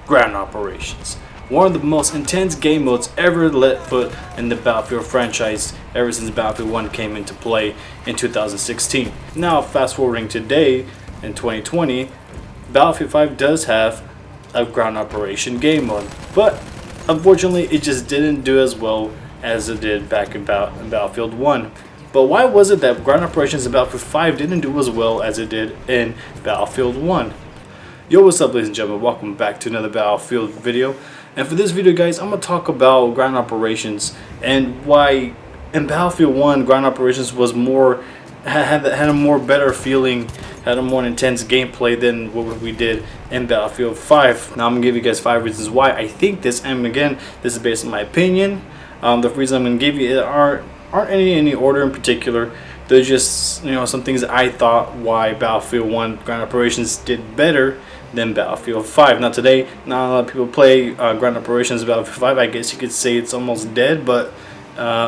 ground operations. One of the most intense game modes ever let foot in the Battlefield franchise ever since Battlefield 1 came into play in 2016. Now, fast forwarding today in 2020, Battlefield 5 does have a ground operation game mode, but unfortunately it just didn't do as well as it did back in Battlefield 1. But why was it that ground operations in Battlefield 5 didn't do as well as it did in Battlefield 1? Yo, what's up, ladies and gentlemen? Welcome back to another Battlefield video. And for this video, guys, I'm going to talk about ground operations and why in Battlefield 1 ground operations was more had a more better feeling, had a more intense gameplay than what we did in Battlefield 5. Now I'm going to give you guys 5 reasons why I think this, and again, this is based on my opinion. The reasons I'm going to give you aren't any order in particular. They're just, some things that I thought why Battlefield 1 ground operations did better than Battlefield 5. Now today, not a lot of people play ground operations. Battlefield 5, I guess you could say it's almost dead, but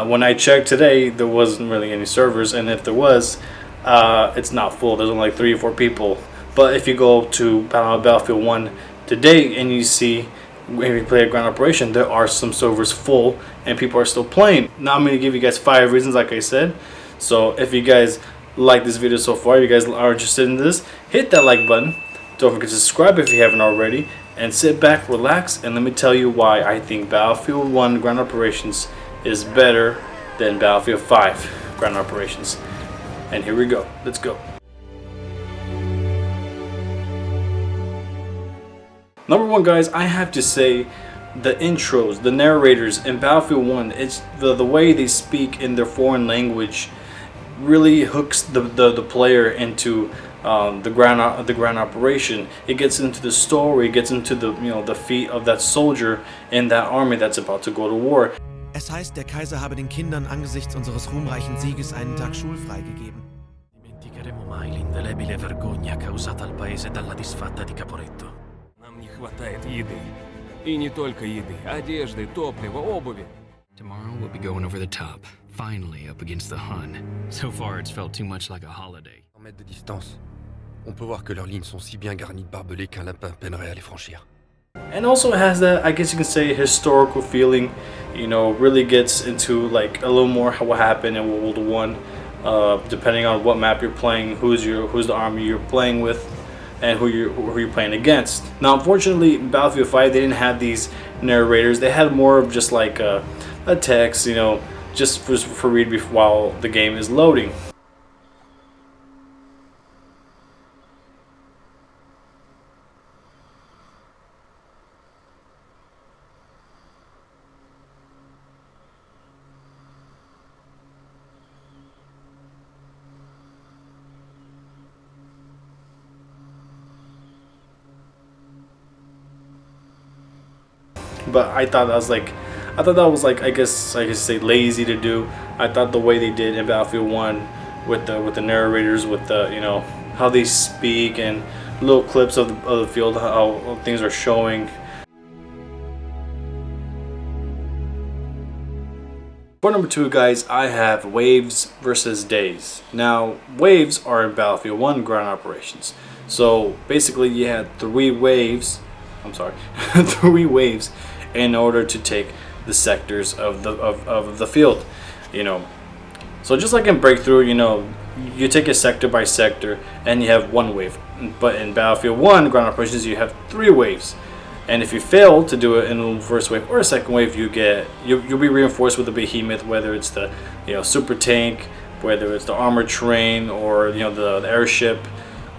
when I checked today, there wasn't really any servers, and if there was, it's not full. There's only like 3 or 4 people. But if you go to Battlefield 1 today and you see when you play a ground operation, there are some servers full and people are still playing. Now I'm going to give you guys 5 reasons, like I said. So if you guys like this video so far, you guys are interested in this, hit that like button. Don't forget to subscribe if you haven't already, and sit back, relax, and let me tell you why I think Battlefield 1 ground operations is better than Battlefield 5 ground operations. And here we go. Let's go. Number 1, guys, I have to say the intros, the narrators in Battlefield 1, it's the way they speak in their foreign language really hooks the player into the ground operation. It gets into the story, it gets into the feet of that soldier in that army that's about to go to war. Es heißt, der Kaiser habe den Kindern angesichts unseres ruhmreichen Sieges einen Tag schulfrei gegeben. Dimenticheremo mai l'indelebile vergogna causata al paese dalla disfatta di Caporetto. Нам не хватает еды. И не только еды, одежды, топлива, обуви. Tomorrow we'll be going over the top, finally up against the Hun. So far it's felt too much like a holiday. 100 mètres de distance, on peut voir que leurs lignes sont si bien garnies de barbelés qu'un lapin peinerait à les franchir. And also has that, I guess you can say, historical feeling. Really gets into like a little more what happened in World War I, depending on what map you're playing, who's the army you're playing with, and who you're playing against. Now, unfortunately, Battlefield 5 they didn't have these narrators. They had more of just like a text, just for read while the game is loading. But I thought that was like I guess I could say lazy to do. I thought the way they did in Battlefield 1 with the narrators, with the how they speak and little clips of the field, how things are showing. For number 2, guys, I have waves versus days. Now, waves are in Battlefield 1 ground operations. So basically, you had 3 waves. I'm sorry, 3 waves in order to take the sectors of the field. So just like in Breakthrough, you take it sector by sector and you have 1 wave. But in Battlefield 1 ground operations, you have 3 waves. And if you fail to do it in the first wave or a second wave, you'll be reinforced with a behemoth, whether it's the super tank, whether it's the armored train, or the airship,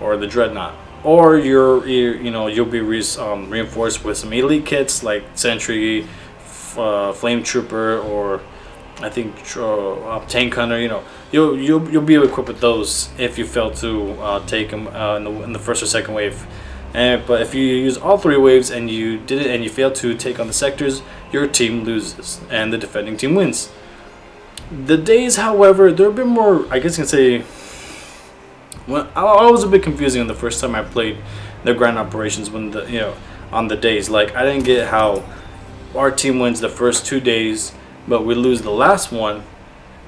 or the dreadnought. Or you'll be reinforced with some elite kits like Sentry, Flame Trooper, or I think Tank Hunter. You'll be equipped with those if you fail to take them in the first or second wave. But if you use all 3 waves and you did it and you fail to take on the sectors, your team loses and the defending team wins. The days, however, they're a bit more, I guess you can say. Well, I was a bit confusing the first time I played the ground operations when on the days. Like, I didn't get how our team wins the first 2 days, but we lose the last one,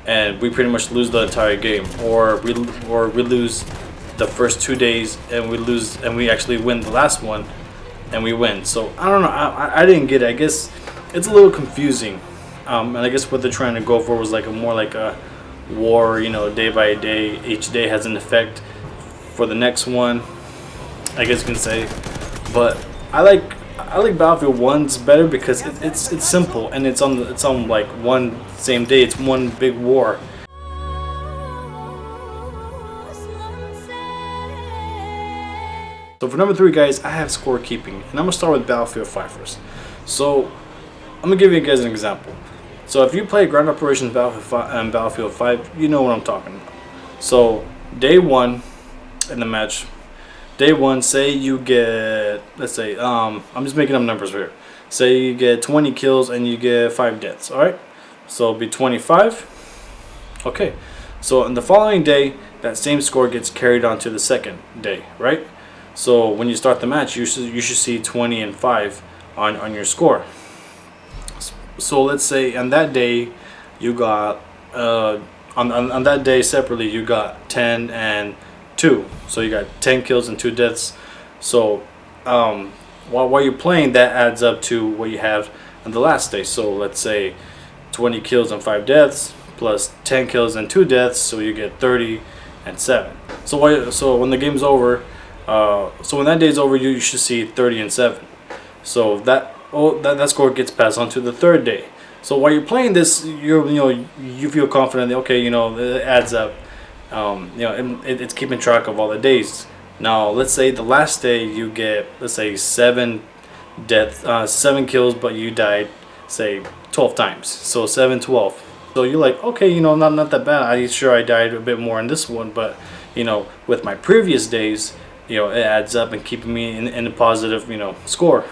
and we pretty much lose the entire game, or we lose the first 2 days and we actually win the last one, and we win. So I don't know. I didn't get it. I guess it's a little confusing. And I guess what they're trying to go for was like more like a war. You know, day by day. Each day has an effect for the next one, I guess you can say. But I like Battlefield 1's better because it's simple and it's on like one same day. It's one big war. So for number 3, guys, I have scorekeeping, and I'm gonna start with Battlefield 5 first. So I'm gonna give you guys an example. So if you play Ground Operations Battlefield 5, you know what I'm talking about. So day 1 in the match, day 1, say you get, let's say, I'm just making up numbers here. Say you get 20 kills and you get 5 deaths. All right, so it'll be 25. Okay, so in the following day, that same score gets carried on to the second day, right? So when you start the match, you should see 20 and 5 on your score. So let's say on that day you got on that day separately you got 10 and 2. So you got 10 kills and 2 deaths. So while you're playing, that adds up to what you have on the last day. So let's say 20 kills and 5 deaths plus 10 kills and 2 deaths, so you get 30 and 7. So when the game's over, so when that day's over, you should see 30 and 7. So that score gets passed on to the third day. So while you're playing this, you feel confident that, okay, it adds up. It's keeping track of all the days. Now let's say the last day you get, let's say 7 kills, but you died, say 12 times. So 7, 12. So you're like, okay, not that bad. I'm sure I died a bit more in this one, but with my previous days, it adds up and keeping me in a positive, score.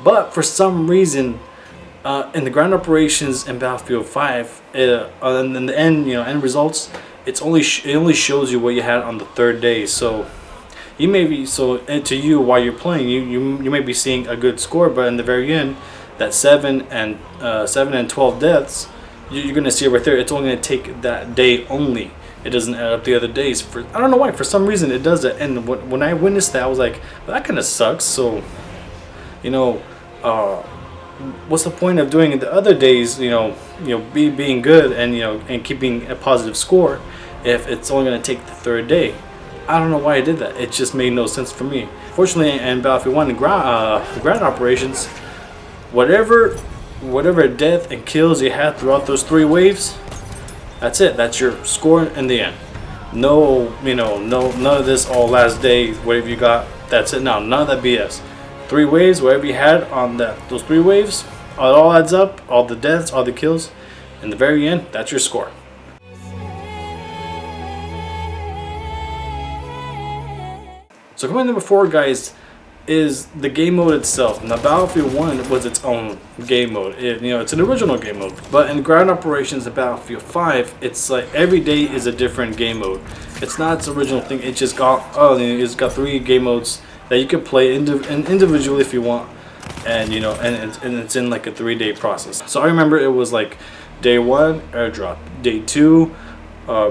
But for some reason, in the ground operations in Battlefield 5, in the end results, it only shows you what you had on the third day. So you may be to you while you're playing, you may be seeing a good score, but in the very end, that 7 and 12 deaths, you're gonna see it right there. It's only gonna take that day only. It doesn't add up the other days. I don't know why. For some reason, it does it. And when I witnessed that, I was like, well, that kind of sucks. So, what's the point of doing it the other days? Being good and keeping a positive score if it's only going to take the third day. I don't know why I did that. It just made no sense for me. Fortunately, in Battlefield 1 ground operations, whatever death and kills you had throughout those 3 waves, that's it. That's your score in the end. No, none of this all last day, whatever you got, that's it. Now, none of that BS. 3 waves, whatever you had on those 3 waves, it all adds up. All the deaths, all the kills. In the very end, that's your score. So coming number 4, guys, is the game mode itself. Now Battlefield 1 was its own game mode. It's an original game mode. But in ground operations in Battlefield 5, it's like every day is a different game mode. It's not its original thing. It just it's got 3 game modes that you can play individually if you want, and and it's in like a 3-day process. So I remember it was like day 1 airdrop, day 2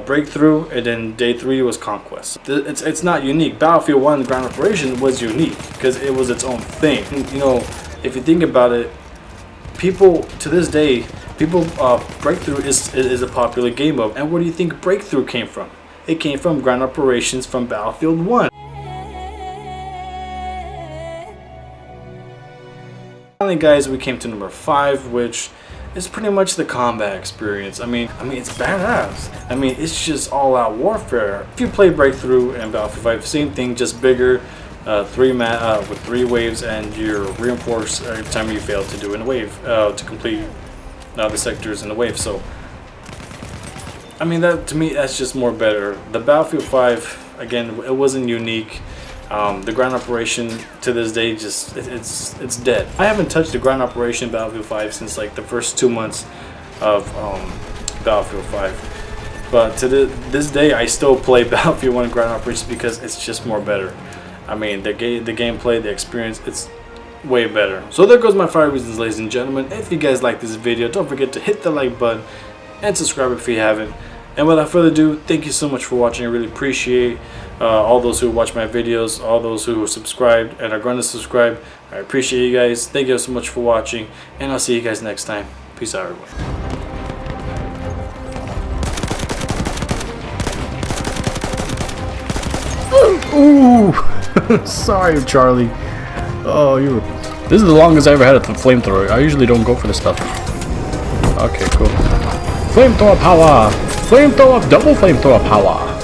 breakthrough, and then day 3 was conquest. It's not unique. Battlefield 1 ground operation was unique because it was its own thing. If you think about it, people to this day, breakthrough is a popular game mode. And where do you think breakthrough came from? It came from ground operations from Battlefield 1. Finally, guys, we came to number 5, which is pretty much the combat experience. I mean, it's badass. It's just all-out warfare. If you play Breakthrough and Battlefield 5, same thing, just bigger, with 3 waves, and you're reinforced every time you fail to do in a wave, to complete the sectors in a wave. So, that to me, that's just more better. The Battlefield 5, again, it wasn't unique. The ground operation to this day, it's dead. I haven't touched the ground operation Battlefield 5 since like the first 2 months of Battlefield 5. But to this day, I still play Battlefield 1 ground operations because it's just more better. The gameplay, the experience, it's way better. So there goes my 5 reasons, ladies and gentlemen. If you guys like this video, don't forget to hit the like button and subscribe if you haven't. And without further ado, thank you so much for watching. I really appreciate all those who watch my videos, all those who are subscribed and are going to subscribe. I appreciate you guys. Thank you so much for watching, and I'll see you guys next time. Peace out, everyone. Ooh! Sorry, Charlie. Oh, you. This is the longest I ever had a flamethrower. I usually don't go for this stuff. Okay, cool. Flamethrower power! Flamethrower, double flamethrower power!